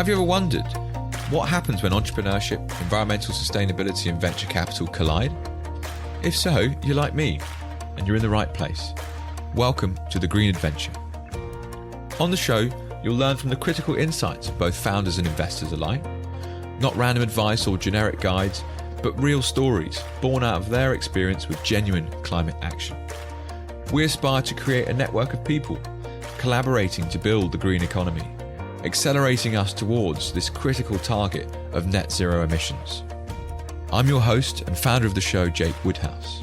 Have you ever wondered what happens when entrepreneurship, environmental sustainability and venture capital collide? If so, you're like me and you're in the right place. Welcome to The Green Adventure. On the show, you'll learn from the critical insights of both founders and investors alike. Not random advice or generic guides, but real stories born out of their experience with genuine climate action. We aspire to create a network of people collaborating to build the green economy, accelerating us towards this critical target of net zero emissions. I'm your host and founder of the show, Jake Woodhouse.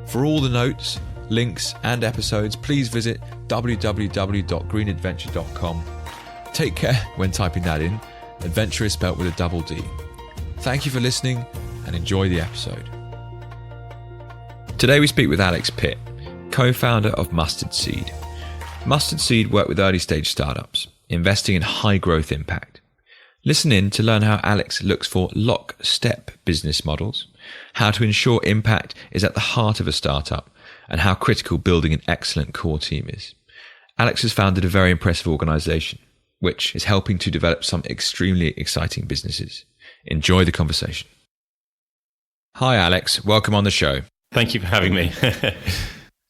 For all the notes, links and episodes, please visit www.greenadventure.com. Take care when typing that in. Adventure is spelt with a double D. Thank you for listening and enjoy the episode. Today we speak with Alex Pitt, co-founder of Mustard Seed. Mustard Seed work with early stage startups, investing in high growth impact. Listen in to learn how Alex looks for Lockstep business models, how to ensure impact is at the heart of a startup, and how critical building an excellent core team is. Alex has founded a very impressive organization, which is helping to develop some extremely exciting businesses. Enjoy the conversation. Hi, Alex. Welcome on the show. Thank you for having me.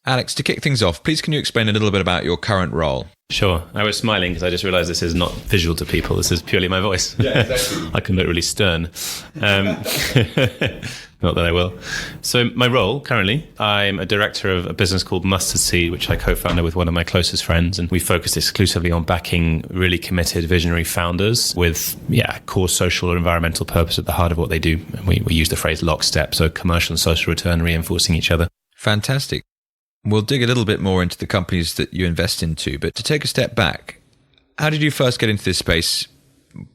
Alex, to kick things off, please can you explain a little bit about your current role? Sure. I was smiling because I just realized this is not visual to people. This is purely my voice. Yeah, exactly. I can look really stern. Not that I will. So my role currently, I'm a director of a business called Mustard Seed, which I co-founded with one of my closest friends. And we focus exclusively on backing really committed visionary founders with core social or environmental purpose at the heart of what they do. And we use the phrase lockstep, so commercial and social return reinforcing each other. Fantastic. We'll dig a little bit more into the companies that you invest into, but to take a step back, how did you first get into this space?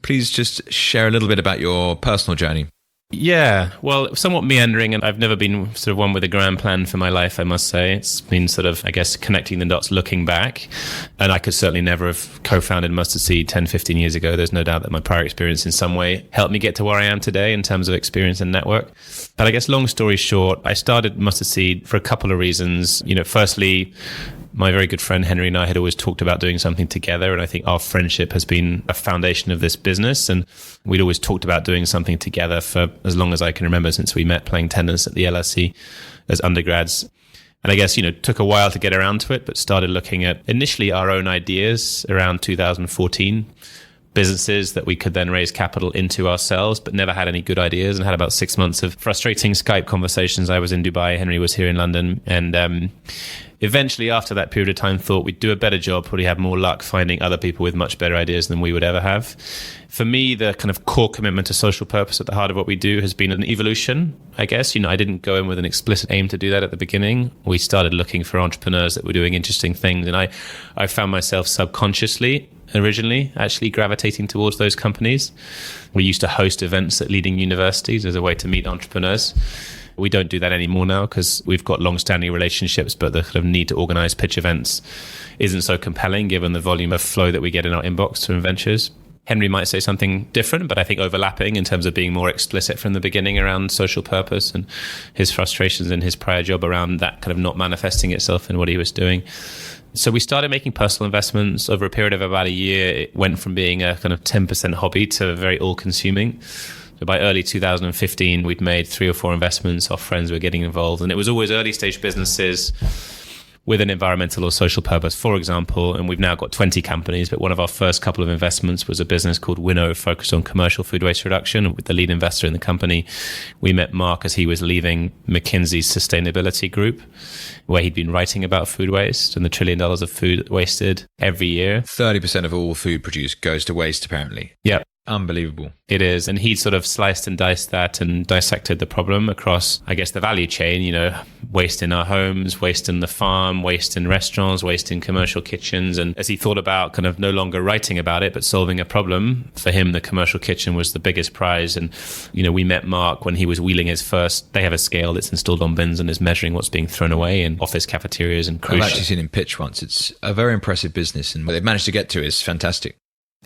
Please just share a little bit about your personal journey. Yeah, well, somewhat meandering, and I've never been sort of one with a grand plan for my life, I must say. It's been sort of, I guess, connecting the dots looking back. And I could certainly never have co-founded Mustard Seed 10, 15 years ago. There's no doubt that my prior experience in some way helped me get to where I am today in terms of experience and network. But I guess long story short, I started Mustard Seed for a couple of reasons. Firstly, my very good friend Henry and I had always talked about doing something together, and I think our friendship has been a foundation of this business, and we'd always talked about doing something together for as long as I can remember, since we met playing tennis at the LSE as undergrads. And I guess, took a while to get around to it, but started looking at initially our own ideas around 2014, businesses that we could then raise capital into ourselves, but never had any good ideas, and had about 6 months of frustrating Skype conversations. I was in Dubai, Henry was here in London, and eventually after that period of time thought we'd do a better job, probably have more luck finding other people with much better ideas than we would ever have. For me, the kind of core commitment to social purpose at the heart of what we do has been an evolution, I guess. I didn't go in with an explicit aim to do that at the beginning. We started looking for entrepreneurs that were doing interesting things, and I found myself subconsciously originally actually gravitating towards those companies. We used to host events at leading universities as a way to meet entrepreneurs. We don't do that anymore now because we've got long-standing relationships, but the kind of need to organize pitch events isn't so compelling given the volume of flow that we get in our inbox from ventures. Henry might say something different, but I think overlapping in terms of being more explicit from the beginning around social purpose and his frustrations in his prior job around that kind of not manifesting itself in what he was doing. So we started making personal investments over a period of about a year. It went from being a kind of 10% hobby to very all-consuming. So by early 2015, we'd made 3 or 4 investments. Our friends were getting involved, and it was always early stage businesses with an environmental or social purpose, for example. And we've now got 20 companies, but one of our first couple of investments was a business called Winnows, focused on commercial food waste reduction. With the lead investor in the company, we met Mark as he was leaving McKinsey's sustainability group, where he'd been writing about food waste and the $1 trillion of food wasted every year. 30% of all food produced goes to waste, apparently. Yeah. Unbelievable. It is. And he sort of sliced and diced that and dissected the problem across, I guess, the value chain, waste in our homes, waste in the farm, waste in restaurants, waste in commercial kitchens. And as he thought about kind of no longer writing about it, but solving a problem, for him, the commercial kitchen was the biggest prize. And, we met Mark when he was wheeling his first, they have a scale that's installed on bins and is measuring what's being thrown away in office cafeterias and cruise. I've actually seen him pitch once. It's a very impressive business, and what they've managed to get to is fantastic.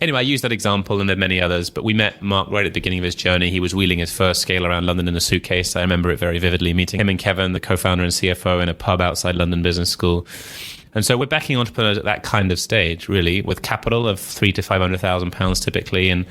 Anyway, I used that example, and there are many others, but we met Mark right at the beginning of his journey. He was wheeling his first scale around London in a suitcase. I remember it very vividly, meeting him and Kevin, the co-founder and CFO, in a pub outside London Business School. And so we're backing entrepreneurs at that kind of stage, really, with capital of £300,000 to £500,000 typically. And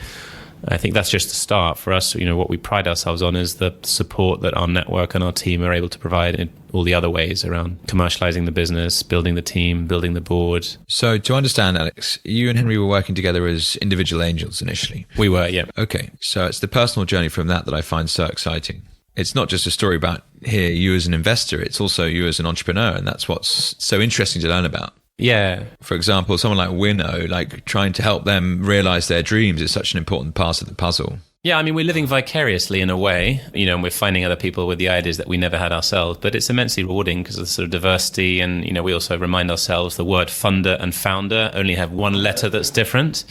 I think that's just the start for us. What we pride ourselves on is the support that our network and our team are able to provide in all the other ways around commercializing the business, building the team, building the board. So to understand, Alex, you and Henry were working together as individual angels initially. We were, yeah. Okay. So it's the personal journey from that I find so exciting. It's not just a story about here you as an investor, it's also you as an entrepreneur. And that's what's so interesting to learn about. Yeah. For example, someone like Winnows, like trying to help them realize their dreams is such an important part of the puzzle. Yeah, I mean, we're living vicariously in a way, and we're finding other people with the ideas that we never had ourselves, but it's immensely rewarding because of the sort of diversity. And, we also remind ourselves the word funder and founder only have one letter that's different.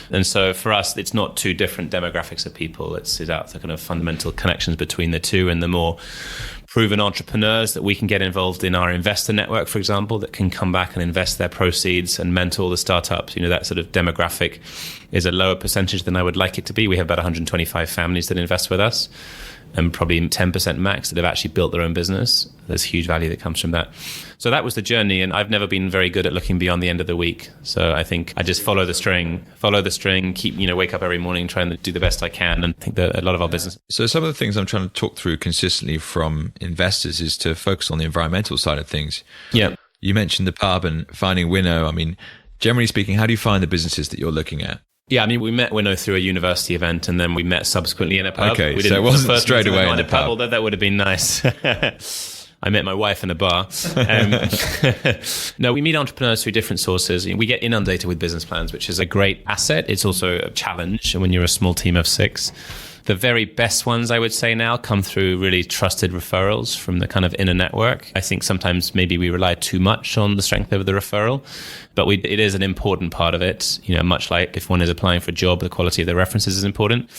And so for us, it's not two different demographics of people. It's about the kind of fundamental connections between the two, and the more proven entrepreneurs that we can get involved in our investor network, for example, that can come back and invest their proceeds and mentor the startups. That sort of demographic is a lower percentage than I would like it to be. We have about 125 families that invest with us, and probably 10% max that have actually built their own business. There's huge value that comes from that. So that was the journey, and I've never been very good at looking beyond the end of the week. So I think I just follow the string, keep, wake up every morning, trying to do the best I can, and I think that a lot of our business. So some of the things I'm trying to talk through consistently from investors is to focus on the environmental side of things. Yeah. You mentioned the pub and finding Winnows. I mean, generally speaking, how do you find the businesses that you're looking at? Yeah, I mean, we met Winnows through a university event, and then we met subsequently in a pub. Okay, so it wasn't straight away in a pub. Although that would have been nice. I met my wife in a bar. No, we meet entrepreneurs through different sources. We get inundated with business plans, which is a great asset. It's also a challenge when you're a small team of 6. The very best ones, I would say now, come through really trusted referrals from the kind of inner network. I think sometimes maybe we rely too much on the strength of the referral, but it is an important part of it. Much like if one is applying for a job, the quality of the references is important.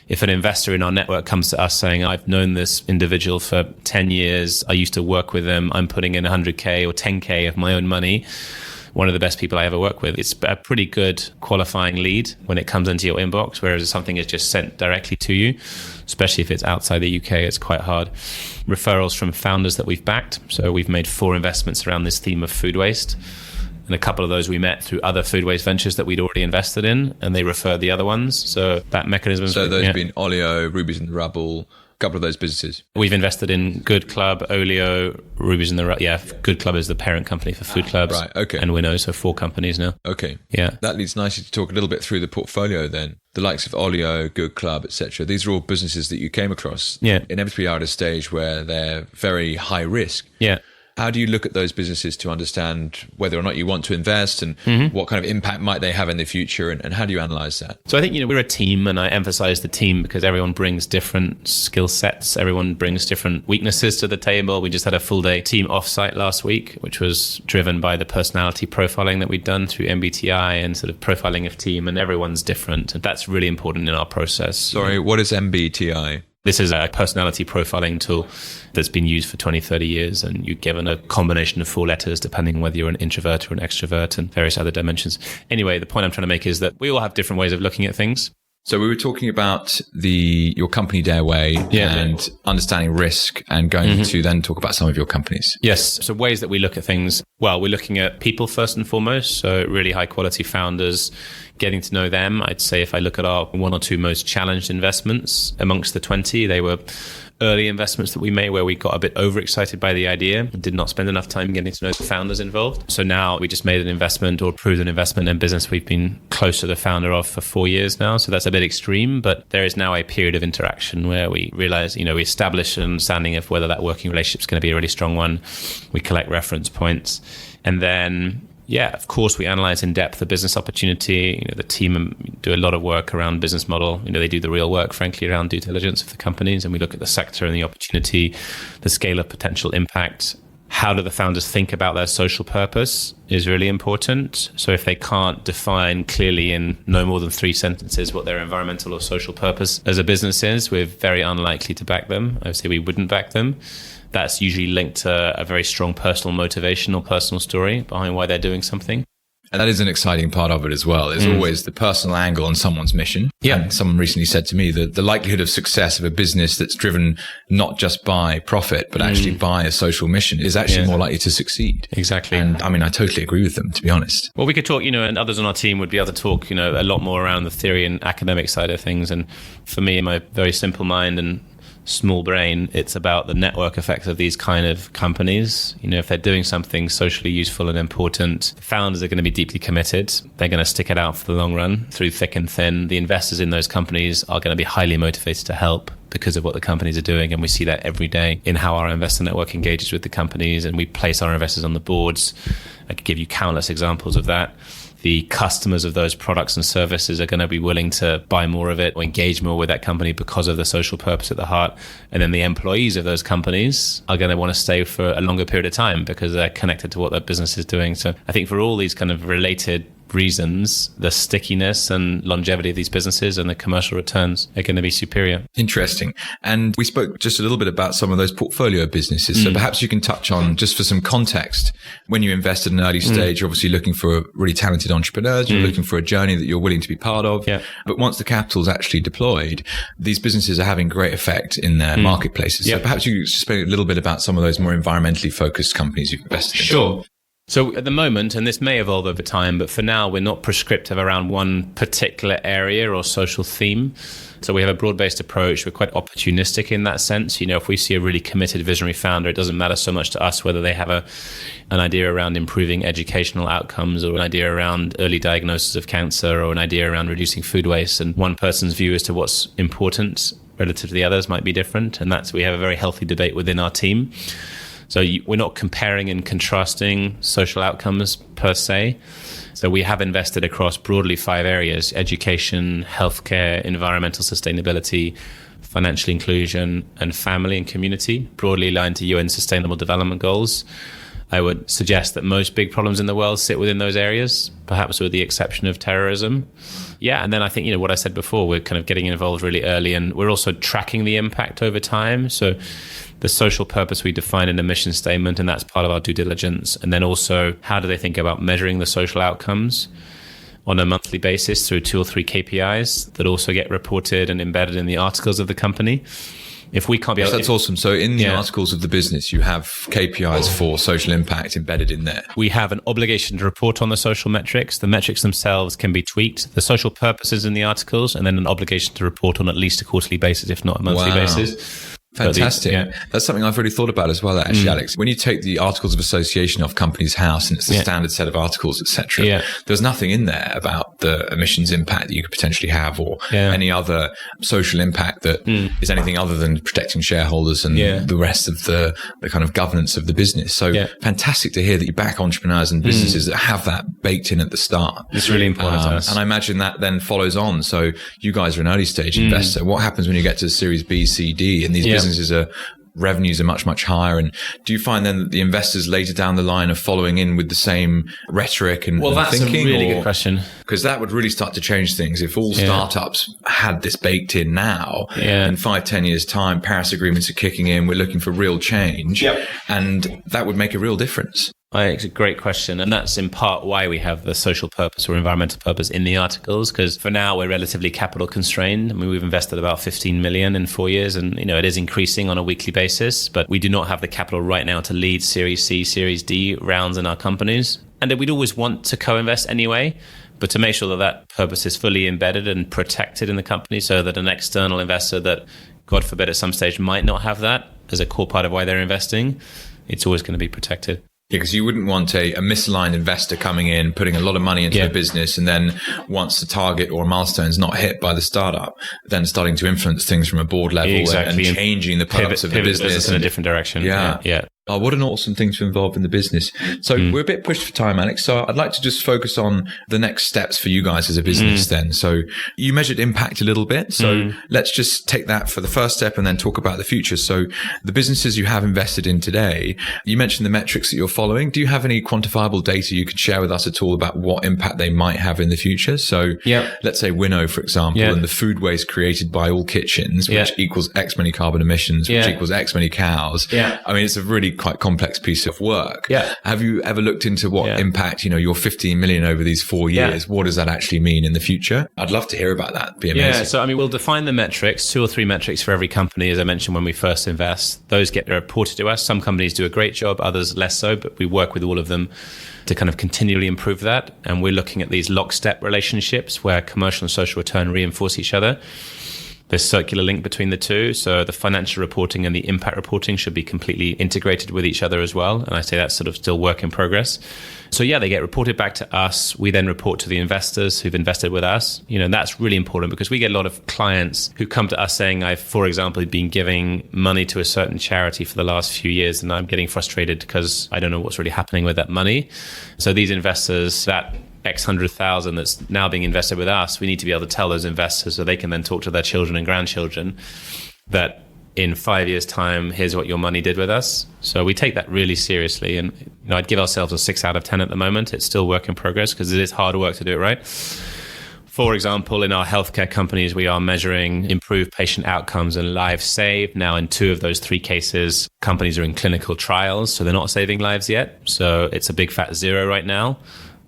If an investor in our network comes to us saying, I've known this individual for 10 years, I used to work with them, I'm putting in 100K or 10K of my own money, one of the best people I ever work with. It's a pretty good qualifying lead when it comes into your inbox, whereas if something is just sent directly to you, especially if it's outside the UK, it's quite hard. Referrals from founders that we've backed. So we've made 4 investments around this theme of food waste. And a couple of those we met through other food waste ventures that we'd already invested in, and they referred the other ones. So that mechanism. So those have been Olio, Rubies in the Rubble, a couple of those businesses. We've invested in Good Club, Olio, Rubies in the Rubble. Yeah, Good Club is the parent company for food clubs. Right, okay. And Winnows, so 4 companies now. Okay. Yeah. That leads nicely to talk a little bit through the portfolio then. The likes of Olio, Good Club, etc. These are all businesses that you came across. Yeah. Inevitably are at a stage where they're very high risk. Yeah. How do you look at those businesses to understand whether or not you want to invest, and what kind of impact might they have in the future, and how do you analyze that? So I think, we're a team, and I emphasize the team because everyone brings different skill sets. Everyone brings different weaknesses to the table. We just had a full day team offsite last week, which was driven by the personality profiling that we'd done through MBTI and sort of profiling of team, and everyone's different. And that's really important in our process. Sorry, what is MBTI? This is a personality profiling tool that's been used for 20, 30 years, and you're given a combination of 4 letters depending whether you're an introvert or an extrovert and various other dimensions. Anyway, the point I'm trying to make is that we all have different ways of looking at things. So we were talking about your company Dare Way and understanding risk, and going to then talk about some of your companies. Yes. So ways that we look at things. Well, we're looking at people first and foremost. So really high quality founders, getting to know them. I'd say if I look at our 1 or 2 most challenged investments amongst the 20, they were early investments that we made where we got a bit overexcited by the idea and did not spend enough time getting to know the founders involved. So now we just made an investment or approved an investment in business we've been close to the founder of for 4 years now. So that's a bit extreme, but there is now a period of interaction where we realize, we establish an understanding of whether that working relationship is going to be a really strong one. We collect reference points. And then, of course, we analyze in depth the business opportunity. The team do a lot of work around business model. They do the real work, frankly, around due diligence of the companies. And we look at the sector and the opportunity, the scale of potential impact. How do the founders think about their social purpose is really important. So if they can't define clearly in no more than 3 sentences what their environmental or social purpose as a business is, we're very unlikely to back them. I would say we wouldn't back them. That's usually linked to a very strong personal motivation or personal story behind why they're doing something. And that is an exciting part of it as well. There's always the personal angle on someone's mission. Yeah. And someone recently said to me that the likelihood of success of a business that's driven not just by profit, but actually by a social mission is actually more likely to succeed. Exactly. And I mean, I totally agree with them, to be honest. Well, we could talk, and others on our team would be able to talk, a lot more around the theory and academic side of things. And for me, in my very simple mind and small brain, it's about the network effect of these kind of companies. If they're doing something socially useful and important, the founders are going to be deeply committed. They're going to stick it out for the long run through thick and thin. The investors in those companies are going to be highly motivated to help because of what the companies are doing. And we see that every day in how our investor network engages with the companies, and we place our investors on the boards. I could give you countless examples of that. The customers of those products and services are going to be willing to buy more of it or engage more with that company because of the social purpose at the heart. And then the employees of those companies are going to want to stay for a longer period of time because they're connected to what their business is doing. So I think for all these kind of related reasons, the stickiness and longevity of these businesses and the commercial returns are going to be superior. Interesting. And we spoke just a little bit about some of those portfolio businesses. So perhaps you can touch on, just for some context, when you invest at an early stage, you're obviously looking for really talented entrepreneurs. You're looking for a journey that you're willing to be part of. Yeah. But once the capital is actually deployed, these businesses are having great effect in their marketplaces. So perhaps you could explain a little bit about some of those more environmentally focused companies you've invested in. Sure. So at the moment, and this may evolve over time, but for now, we're not prescriptive around one particular area or social theme. So we have a broad-based approach. We're quite opportunistic in that sense. If we see a really committed visionary founder, it doesn't matter so much to us whether they have an idea around improving educational outcomes or an idea around early diagnosis of cancer or an idea around reducing food waste. And one person's view as to what's important relative to the others might be different. And we have a very healthy debate within our team. So we're not comparing and contrasting social outcomes per se. So we have invested across broadly 5 areas: education, healthcare, environmental sustainability, financial inclusion, and family and community, broadly aligned to UN Sustainable Development Goals. I would suggest that most big problems in the world sit within those areas, perhaps with the exception of terrorism. Yeah, and then I think, what I said before, we're kind of getting involved really early, and we're also tracking the impact over time. So the social purpose we define in the mission statement, and that's part of our due diligence. And then also, how do they think about measuring the social outcomes on a monthly basis through 2 or 3 KPIs that also get reported and embedded in the articles of the company? If we can't be able That's awesome. So in the articles of the business, you have KPIs for social impact embedded in there. We have an obligation to report on the social metrics. The metrics themselves can be tweaked. The social purposes in the articles, and then an obligation to report on at least a quarterly basis, if not a monthly basis. Fantastic. That's something I've really thought about as well, actually, Alex. When you take the Articles of Association off Companies House and it's the standard set of articles, etc., there's nothing in there about the emissions impact that you could potentially have or any other social impact that is anything other than protecting shareholders and the rest of the kind of governance of the business. So fantastic to hear that you back entrepreneurs and businesses that have that baked in at the start. It's really important to us. And I imagine that then follows on. So you guys are an early stage investor. What happens when you get to Series B, C, D, and these businesses revenues are much, much higher? And do you find then that the investors later down the line are following in with the same rhetoric and that's thinking? A really good question. Because that would really start to change things. If all startups had this baked in now, in 5-10 years' time, Paris agreements are kicking in, we're looking for real change, and that would make a real difference. It's a great question. And that's in part why we have the social purpose or environmental purpose in the articles, because for now we're relatively capital constrained. I mean, we've invested about 15 million in 4 years, and it is increasing on a weekly basis, but we do not have the capital right now to lead Series C, Series D rounds in our companies. And we'd always want to co-invest anyway, but to make sure that that purpose is fully embedded and protected in the company so that an external investor that, God forbid, at some stage might not have that as a core part of why they're investing, it's always going to be protected. Yeah, because you wouldn't want a misaligned investor coming in, putting a lot of money into the business, and then once the target or milestone is not hit by the startup, then starting to influence things from a board level and changing the purpose of the business in a different direction. Yeah. Oh, what an awesome thing to involve in the business. So we're a bit pushed for time, Alex. So I'd like to just focus on the next steps for you guys as a business then. So you measured impact a little bit. So let's just take that for the first step and then talk about the future. So the businesses you have invested in today, you mentioned the metrics that you're following. Do you have any quantifiable data you could share with us at all about what impact they might have in the future? So let's say Winnows, for example, and the food waste created by all kitchens, which equals X many carbon emissions, which equals X many cows. I mean, it's a really quite complex piece of work. Yeah. Have you ever looked into what impact, your 15 million over these 4 years, what does that actually mean in the future? I'd love to hear about that. It'd be amazing. Yeah, so we'll define the metrics, 2 or 3 metrics for every company, as I mentioned when we first invest. Those get reported to us. Some companies do a great job, others less so, but we work with all of them to kind of continually improve that. And we're looking at these lockstep relationships where commercial and social return reinforce each other. There's circular link between the two. So the financial reporting and the impact reporting should be completely integrated with each other as well. And I say that's sort of still work in progress. So they get reported back to us. We then report to the investors who've invested with us. That's really important because we get a lot of clients who come to us saying, I've, for example, been giving money to a certain charity for the last few years and I'm getting frustrated because I don't know what's really happening with that money. So these investors, that X 100,000 that's now being invested with us, we need to be able to tell those investors so they can then talk to their children and grandchildren that in 5 years' time, here's what your money did with us. So we take that really seriously. And I'd give ourselves a 6 out of 10 at the moment. It's still work in progress because it is hard work to do it right. For example, in our healthcare companies, we are measuring improved patient outcomes and lives saved. Now, in 2 of those 3 cases, companies are in clinical trials, so they're not saving lives yet. So it's a big fat 0 right now.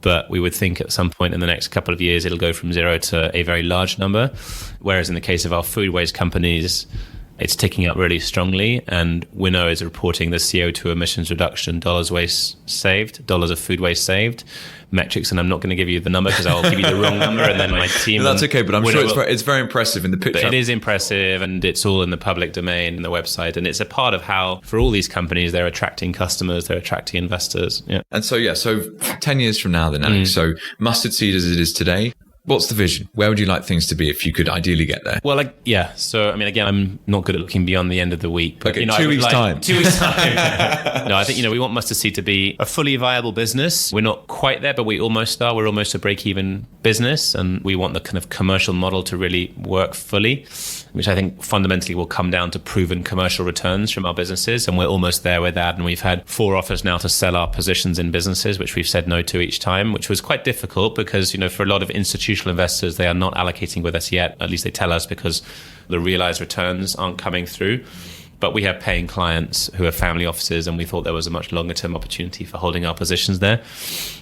But we would think at some point in the next couple of years, it'll go from 0 to a very large number. Whereas in the case of our food waste companies, it's ticking up really strongly. And Winnows is reporting the CO2 emissions reduction, dollars waste saved, dollars of food waste saved, metrics. And I'm not going to give you the number because I'll give you the wrong number. And then my team... No, that's okay, but I'm sure it's very impressive in the picture. But it is impressive and it's all in the public domain and the website. And it's a part of how, for all these companies, they're attracting customers, they're attracting investors. Yeah. And so 10 years from now then, Alex, so Mustard Seed as it is today, what's the vision? Where would you like things to be if you could ideally get there? Well, So, again, I'm not good at looking beyond the end of the week. But, okay, 2 weeks' time. 2 weeks' time. No, I think, we want Mustard Seed to be a fully viable business. We're not quite there, but we almost are. We're almost a break-even business. And we want the kind of commercial model to really work fully, which I think fundamentally will come down to proven commercial returns from our businesses. And we're almost there with that. And we've had 4 offers now to sell our positions in businesses, which we've said no to each time, which was quite difficult because, for a lot of institutional investors, they are not allocating with us yet. At least they tell us because the realized returns aren't coming through. But we have paying clients who are family offices, and we thought there was a much longer term opportunity for holding our positions there.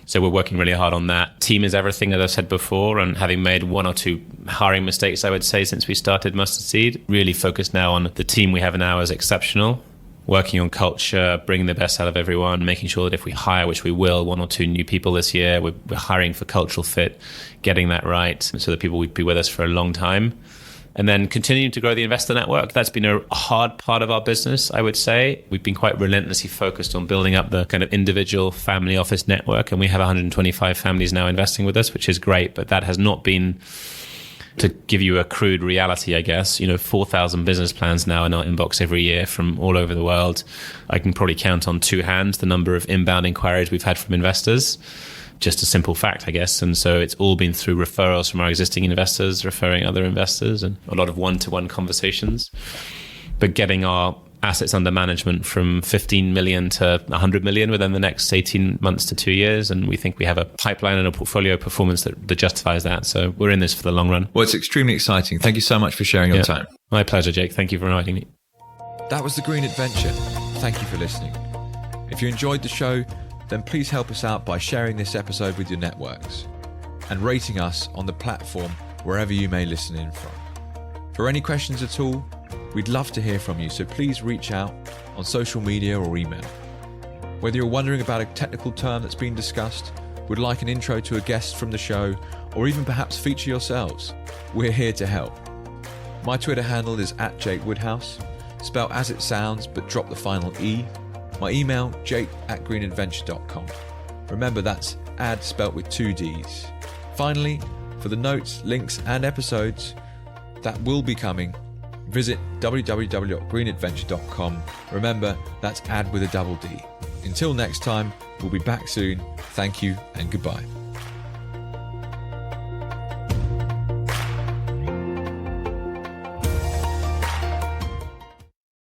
So we're working really hard on that. Team is everything, as I've said before, and having made 1 or 2 hiring mistakes, I would say, since we started Mustard Seed, really focused now on the team we have now is exceptional. Working on culture, bringing the best out of everyone, making sure that if we hire, which we will, 1 or 2 new people this year, we're hiring for cultural fit, getting that right so that people would be with us for a long time. And then continuing to grow the investor network. That's been a hard part of our business, I would say. We've been quite relentlessly focused on building up the kind of individual family office network. And we have 125 families now investing with us, which is great. But that has not been... To give you a crude reality, I guess, 4,000 business plans now in our inbox every year from all over the world. I can probably count on 2 hands the number of inbound inquiries we've had from investors. Just a simple fact, I guess. And so it's all been through referrals from our existing investors, referring other investors, and a lot of one-to-one conversations. But getting our assets under management from 15 million to 100 million within the next 18 months to 2 years. And we think we have a pipeline and a portfolio performance that justifies that. So we're in this for the long run. Well, it's extremely exciting. Thank you so much for sharing your time. My pleasure, Jake. Thank you for inviting me. That was The Green Adventure. Thank you for listening. If you enjoyed the show, then please help us out by sharing this episode with your networks and rating us on the platform wherever you may listen in from. For any questions at all, we'd love to hear from you, so please reach out on social media or email. Whether you're wondering about a technical term that's been discussed, would like an intro to a guest from the show, or even perhaps feature yourselves, we're here to help. My Twitter handle is @JakeWoodhouse, spelled as it sounds but drop the final E. My email, jake@greenadventure.com. Remember, that's ad spelt with 2 Ds. Finally, for the notes, links and episodes that will be coming, visit www.greenadventure.com. Remember, that's ad with a double D. Until next time, we'll be back soon. Thank you and goodbye.